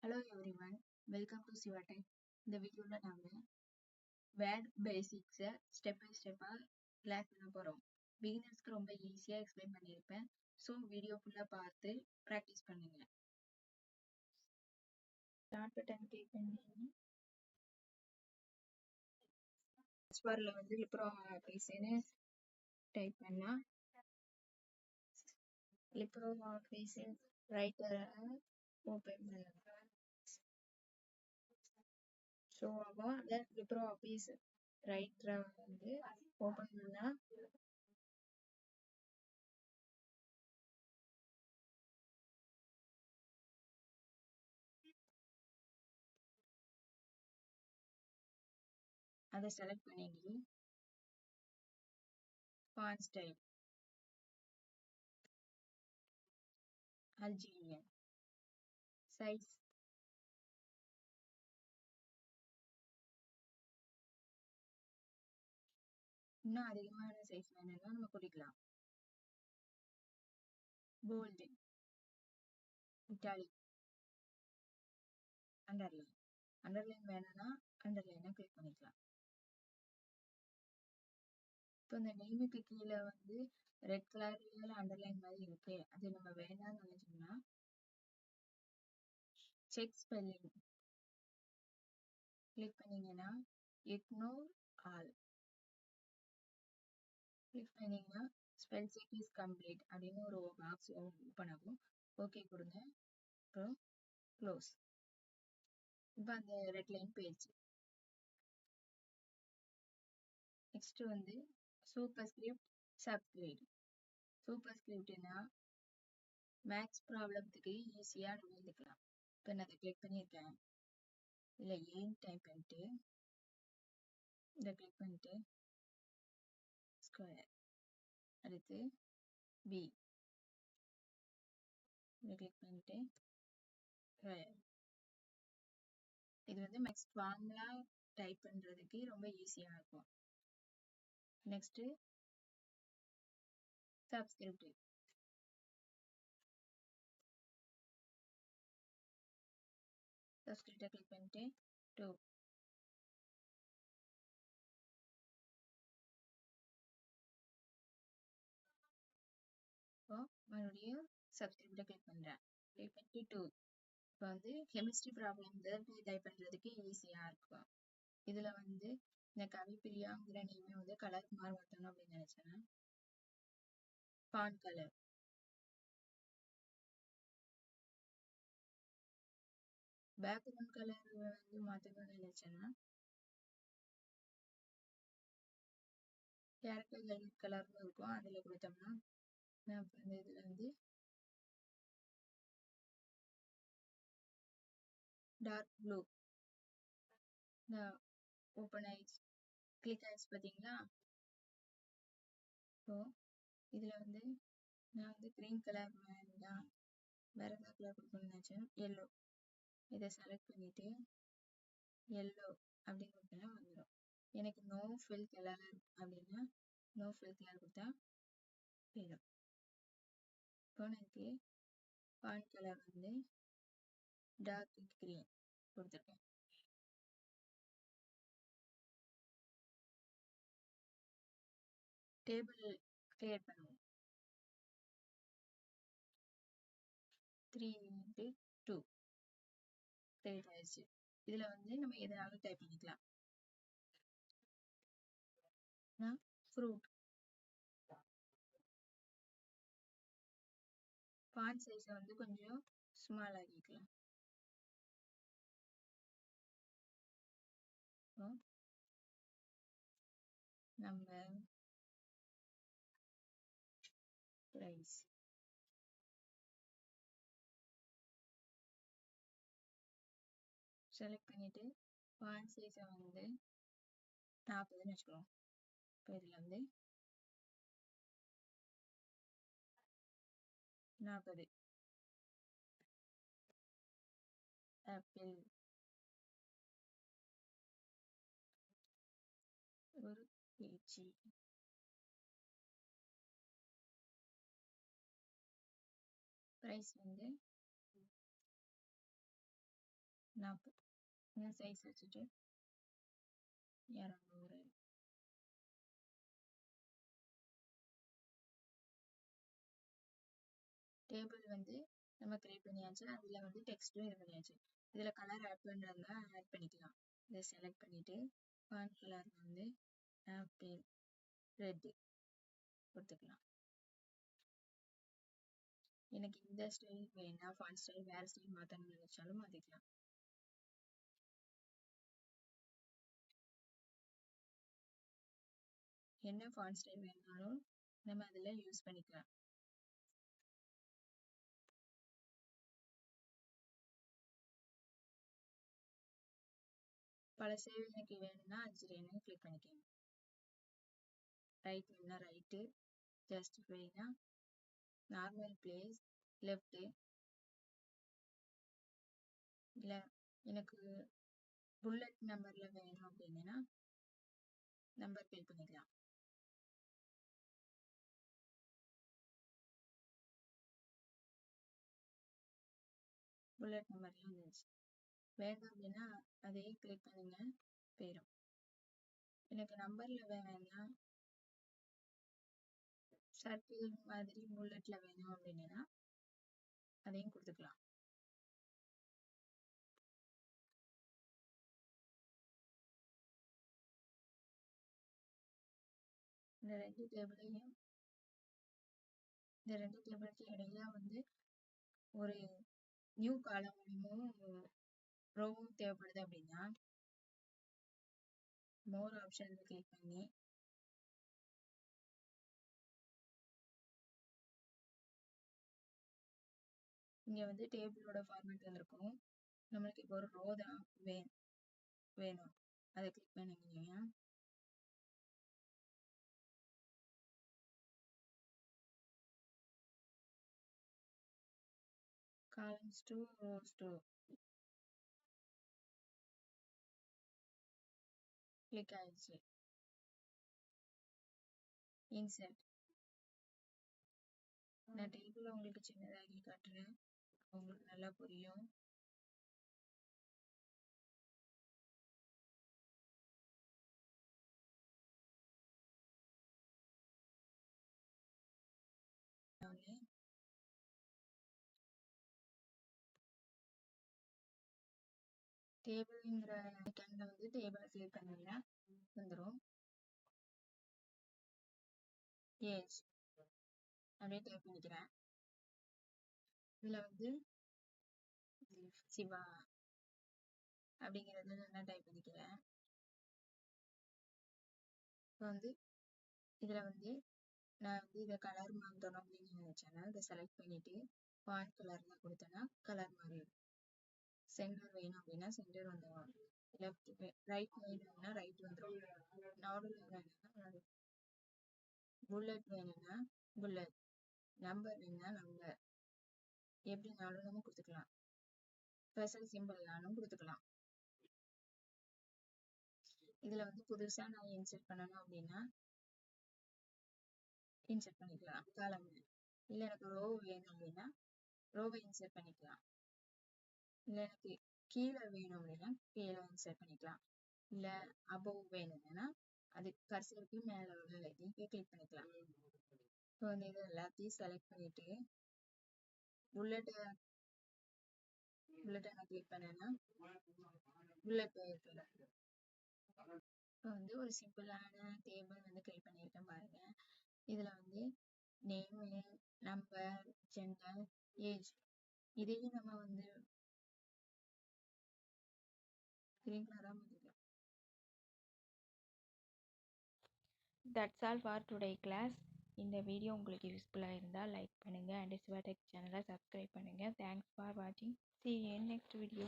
Hello everyone, welcome to Siva Tech. இந்த வீடியோல நாம வேர்ட் பேசிக்ஸை ஸ்டெப் பை ஸ்டெப்பாக லேர்ன் பண்ண போகிறோம். பிகினர்ஸ்க்கு ரொம்ப ஈஸியாக எக்ஸ்பிளைன் பண்ணியிருப்பேன். ஸோ வீடியோ ஃபுல்லாக பார்த்து ப்ராக்டிஸ் பண்ணுங்க. ஸ்டார்ட் பட்டன் கிளிக் பண்ணி பாரில் வந்து லிப்ரோ ஆஃபீஸ்னு டைப் பண்ணால் லிப்ரோ ஆஃபீஸ் ரைட்டரை ஓப்பன் பண்ணுங்க. ஸோ அப்போ அந்த லிப்ரோ ஆஃபீஸ் ரைட்டரை வந்து ஓப்பன் பண்ணால் அதை செலக்ட் பண்ணிட்டு ஃபாண்ட் ஸ்டைல் அல்ஜீரியன் சைஸ் இன்னும் அதிகமான சைஸ் வேணும்னா நம்ம குடிக்கலாம். Bolt, italic, underline. அண்டர்லைன் வேணும்னா அண்டர்லைனை கிளிக் பண்ணிக்கலாம். இப்போ இந்த நேமுக்கு கீழே வந்து ரெட் கலர்ல அண்டர்லைன் மாதிரி இருக்கு, அது நம்ம வேணாம்னு நினைச்சோம்னா செக் ஸ்பெல்லிங் கிளிக் பண்ணீங்கன்னா இக்னோர் ஆல் கிளிக் பண்ணீங்கன்னா ஸ்பெல் செக் இஸ் கம்ப்ளீட் அப்படின்னு ஒரு பாக்ஸ் ஓப்பன் ஆகும். ஓகே கொடுங்க, அப்புறம் க்ளோஸ். இப்போ அந்த ரெட் லைன் போயிடுச்சு. நெக்ஸ்ட் வந்து சூப்பர் ஸ்கிரிப்ட் சப்ஸ்கிரிப்ட். சூப்பர் ஸ்கிரிப்ட்னா மேக்ஸ் ப்ராப்ளத்துக்கு ஈஸியாக நம்ம எழுதிக்கலாம். இப்போ நான் அதை கிளிக் பண்ணியிருக்கேன். இல்லை ஏன்னு டைப் பண்ணிட்டு இதை கிளிக் பண்ணிட்டு ஸ்கொயர், அடுத்து பி இதை கிளிக் பண்ணிட்டு ஸ்கொயர். இது வந்து மேக்ஸ் ஃபார்முலா டைப் பண்ணுறதுக்கு ரொம்ப ஈஸியாக இருக்கும். Next subscript. சப்ஸ்கிரிப்டை கிளிக் பண்ணிட்டு 2 இப்போ மறுபடியும் சப்ஸ்கிரிப்டை கிளிக் பண்ணுறேன். கிளிக் பண்ணிட்டு 2. இப்போ வந்து கெமிஸ்ட்ரி ப்ராப்ளம் டைப் பண்ணுறதுக்கு ஈஸியாக இருக்கும். இதில் வந்து இந்த கவிப்பிரியாங்கிற நேமே வந்து கலர் மாற்றணும் அப்படின்னு நினைச்சேன்னா ஃபாண்ட் கலர், பேக்ரவுண்ட் கலர் வந்து மாற்றணும்னு நினைச்சேன்னா கேரக்டர் கலர்னு இருக்கும், அதில் கொடுத்தோம்னா நான் இப்போ இந்த இதில் வந்து டார்க் ப்ளூ ஓப்பன் ஆயிடுச்சு, கிளிக் ஆயிடுச்சு பார்த்தீங்களா. ஸோ இதில் வந்து நான் வந்து க்ரீன் கலர் வேண்டாம், வேறு எதாவது கலர் கொடுக்கணும்னு நினச்சேன். எல்லோ, இதை செலக்ட் பண்ணிவிட்டு எல்லோ அப்படின்னு கொடுத்தா வந்துடும். எனக்கு நோ ஃபில் கலர் அப்படின்னா நோ ஃபில் கலர் கொடுத்தா போயிடும். இப்போ எனக்கு ஃபாண்ட் கலர் வந்து டார்க் க்ரீன் கொடுத்துருக்கேன். டேபிள் கிரியேட் பண்ணுவோம். 3x2 கிரியேட் ஆயிடுச்சு. இதில் வந்து நம்ம எதனாலும் டைப் பண்ணிக்கலாம். ஃப்ரூட், ஃபாண்ட் சைஸை வந்து கொஞ்சம் ஸ்மால் ஆகிக்கலாம். நம்ம ப்ரைஸ் செலக்ட் பண்ணிட்டு ஃபாண்ட் சைஸை வந்து 40ன்னு வச்சுக்கிறோம். இப்போ இதில் வந்து 40. ஆப்பிள், ஒரு கேஜி. ப்ரைஸ் வந்து 40 சைஸ் வச்சுட்டு 200. டேபிள் வந்து நம்ம கிரியேட் பண்ணியாச்சு. அதில் வந்து டெக்ஸ்ட்டும் இது பண்ணியாச்சு. இதில் கலர் ஆட் பண்ணுறதுனா ஆட் பண்ணிக்கலாம். இதை செலக்ட் பண்ணிவிட்டு ஃபாண்ட் கலர் வந்து ஆப்பிள் ரெட்டு கொடுத்துக்கலாம். எனக்கு இந்த ஸ்டைல் வேணாம், ஃபாண்ட் ஸ்டைல் வேறு ஸ்டைல் மாற்றணும்னு நினச்சாலும் மாற்றிக்கலாம். என்ன ஃபாண்ட் ஸ்டைல் வேணாலும் நம்ம அதில் யூஸ் பண்ணிக்கலாம். பல சேவ் எனக்கு வேணும்னா அஜிரேன்னு கிளிக் பண்ணிக்கோங்க. ரைட் வேணும்னா ரைட்டு, ஜஸ்டிஃபைனா நார்மல் பிளேஸ் லெஃப்ட்டு. இல்லை எனக்கு புல்லட் நம்பரில் வேணும் அப்படின்னா நம்பர் கிளிக் பண்ணிக்கலாம். புல்லட் நம்பர்லாம் வந்துச்சு. வேண்டாம் அப்படின்னா அதே கிளிக் பண்ணுங்க, போயிடும். எனக்கு நம்பரில் வேணும்னா சர்க்கிள் மாதிரி புல்லட்டில் வேணும் அப்படின்னா அதையும் கொடுத்துக்கலாம். இந்த ரெண்டு டேபிளுக்கு இடையில வந்து ஒரு நியூ காலமும் ரோவும் தேவைப்படுது அப்படின்னா மோர் ஆப்ஷன் கிளிக் பண்ணி இங்கே வந்து டேபிளோட ஃபார்மேட் வந்திருக்கும். நம்மளுக்கு இப்போ ஒரு ரோ தான் வேணும், அதை கிளிக் பண்ணிக்கிங்க. Columns to rose to click ஆயிடுச்சு. இன்சர்ட். நான் டேபிள் உங்களுக்கு சின்னதாகி காட்டுறேன், உங்களுக்கு நல்லா புரியும். டேபிள்ங்கிற ஐக்கான்ல வந்து டேபிளை கிளிக் பண்ணீங்கன்னா வந்துடும். ஏஜ் அப்படியே டைப் பண்ணிக்கிறேன். இதில் வந்து சிவா அப்படிங்கிறத நான் டைப் பண்ணிக்கிறேன். இப்போ வந்து இதில் வந்து நான் வந்து இதை கலர் மாற்றணும் அப்படின்னு நினச்சேன்னா இதை செலக்ட் பண்ணிவிட்டு ஃபாண்ட் கலரில் கொடுத்தேன்னா கலர் மாறிடும். சென்டர் வேணும் அப்படின்னா சென்டர் வந்துடும். லெஃப்ட் ரைட் வேணும்னா ரைட் வந்துடும். நார்மல் வேணும்னா புல்லட் வேணும்னா புல்லட், நம்பர் வேணும்னா நம்பர், எப்படினாலும் நம்ம கொடுத்துக்கலாம். ஸ்பெஷல் சிம்பிள்னாலும் கொடுத்துக்கலாம். இதில் வந்து புதுசாக நான் இன்சர்ட் பண்ணணும் அப்படின்னா இன்சர்ட் பண்ணிக்கலாம் காலம். இல்லை எனக்கு ரோ வேணும் அப்படின்னா ரோவை இன்சர்ட் பண்ணிக்கலாம். இல்லை எனக்கு கீழே வேணும் அப்படின்னா கீழே இன்சர்ட் பண்ணிக்கலாம். இல்லை அபோவ் வேணும்னா அது கர்சருக்கு மேலே உள்ள லைனையும் கிளிக் பண்ணிக்கலாம். இப்போ வந்து இது எல்லாத்தையும் செலக்ட் பண்ணிட்டு புல்லட்டை நான் கிளிக் பண்ணேன்னா புல்லட் இருக்குல்ல, இப்போ வந்து ஒரு சிம்பிளான டேபிள் வந்து கிரியேட் பண்ணியிருக்கேன் பாருங்க. இதில் வந்து நேமு, நம்பர், ஜெண்டர், ஏஜ் இதையும் நம்ம வந்து கிரீன் கலராக மாற்றிக்கலாம். That's all for today class. இந்த வீடியோ உங்களுக்கு யூஸ்ஃபுல்லாக இருந்தால் லைக் பண்ணுங்கள் அண்ட் சிவாடெக் சேனலை சப்ஸ்கிரைப் பண்ணுங்கள். தேங்க்ஸ் ஃபார் வாட்சிங். See you in next video.